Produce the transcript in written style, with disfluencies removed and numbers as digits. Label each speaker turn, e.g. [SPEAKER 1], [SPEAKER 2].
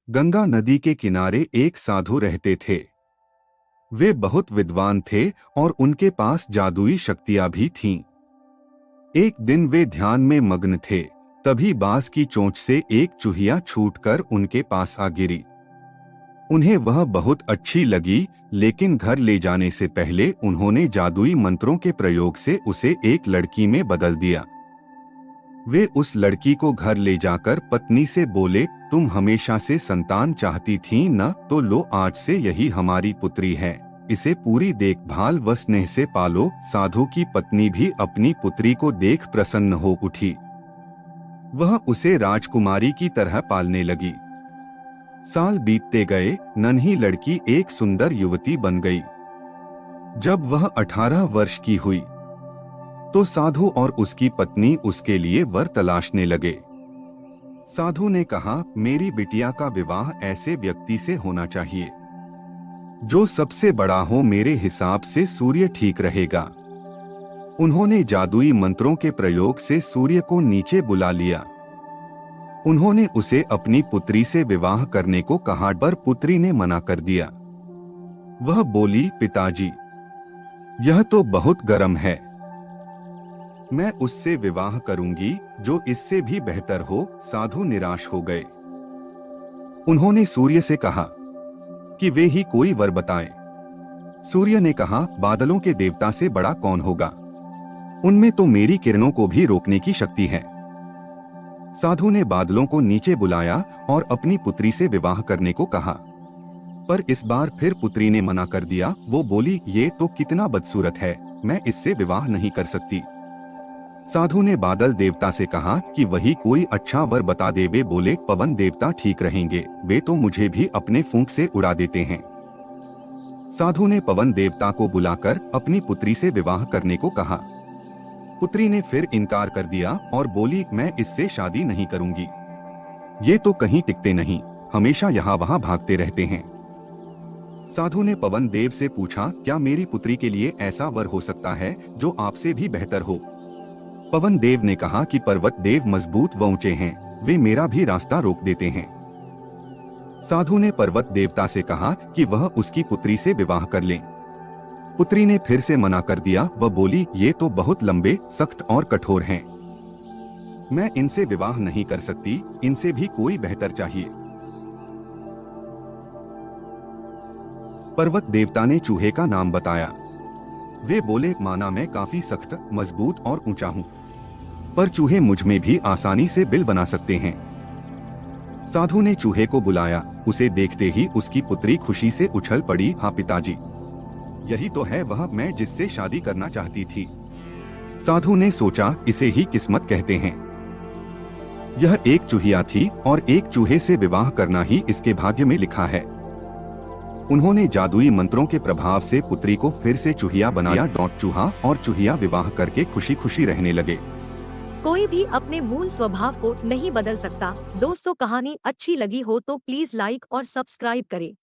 [SPEAKER 1] गंगा नदी के किनारे एक साधु रहते थे। वे बहुत विद्वान थे और उनके पास जादुई शक्तियां भी थीं। एक दिन वे ध्यान में मग्न थे, तभी बांस की चोंच से एक चूहिया छूटकर उनके पास आ गिरी। उन्हें वह बहुत अच्छी लगी, लेकिन घर ले जाने से पहले उन्होंने जादुई मंत्रों के प्रयोग से उसे एक लड़की में बदल दिया। वे उस लड़की को घर ले जाकर पत्नी से बोले, तुम हमेशा से संतान चाहती थी न, तो लो आज से यही हमारी पुत्री है, इसे पूरी देखभाल व स्नेह से पालो। साधु की पत्नी भी अपनी पुत्री को देख प्रसन्न हो उठी। वह उसे राजकुमारी की तरह पालने लगी। साल बीतते गए, नन्ही लड़की एक सुंदर युवती बन गई। जब वह 18 वर्ष की हुई तो साधु और उसकी पत्नी उसके लिए वर तलाशने लगे। साधु ने कहा, मेरी बिटिया का विवाह ऐसे व्यक्ति से होना चाहिए जो सबसे बड़ा हो, मेरे हिसाब से सूर्य ठीक रहेगा। उन्होंने जादुई मंत्रों के प्रयोग से सूर्य को नीचे बुला लिया। उन्होंने उसे अपनी पुत्री से विवाह करने को कहा, पर पुत्री ने मना कर दिया। वह बोली, पिताजी, यह तो बहुत गर्म है, मैं उससे विवाह करूंगी जो इससे भी बेहतर हो। साधु निराश हो गए। उन्होंने सूर्य से कहा कि वे ही कोई वर बताएं। सूर्य ने कहा, बादलों के देवता से बड़ा कौन होगा, उनमें तो मेरी किरणों को भी रोकने की शक्ति है। साधु ने बादलों को नीचे बुलाया और अपनी पुत्री से विवाह करने को कहा, पर इस बार फिर पुत्री ने मना कर दिया। वो बोली, ये तो कितना बदसूरत है, मैं इससे विवाह नहीं कर सकती। साधु ने बादल देवता से कहा कि वही कोई अच्छा वर बता दे। वे बोले, पवन देवता ठीक रहेंगे, वे तो मुझे भी अपने फूंक से उड़ा देते हैं। साधु ने पवन देवता को बुलाकर अपनी पुत्री से विवाह करने को कहा। पुत्री ने फिर इनकार कर दिया और बोली, मैं इससे शादी नहीं करूंगी, ये तो कहीं टिकते नहीं, हमेशा यहाँ वहाँ भागते रहते हैं। साधु ने पवन देव से पूछा, क्या मेरी पुत्री के लिए ऐसा वर हो सकता है जो आपसे भी बेहतर हो? पवन देव ने कहा कि पर्वत देव मजबूत व ऊंचे हैं, वे मेरा भी रास्ता रोक देते हैं। साधु ने पर्वत देवता से कहा कि वह उसकी पुत्री से विवाह कर लें। पुत्री ने फिर से मना कर दिया। वह बोली, ये तो बहुत लंबे, सख्त और कठोर हैं, मैं इनसे विवाह नहीं कर सकती, इनसे भी कोई बेहतर चाहिए। पर्वत देवता ने चूहे का नाम बताया। वे बोले, माना मैं काफी सख्त, मजबूत और ऊंचा हूं, पर चूहे मुझ में भी आसानी से बिल बना सकते हैं। साधु ने चूहे को बुलाया। उसे देखते ही उसकी पुत्री खुशी से उछल पड़ी। हाँ पिताजी, यही तो है वह मैं जिससे शादी करना चाहती थी। साधु ने सोचा, इसे ही किस्मत कहते हैं। यह एक चूहिया थी और एक चूहे से विवाह करना ही इसके भाग्य में लिखा है। उन्होंने जादुई मंत्रों के प्रभाव से पुत्री को फिर से चूहिया बनाया। चूहा और चूहिया विवाह करके खुशी खुशी रहने लगे।
[SPEAKER 2] कोई भी अपने मूल स्वभाव को नहीं बदल सकता। दोस्तों, कहानी अच्छी लगी हो तो प्लीज लाइक और सब्सक्राइब करें।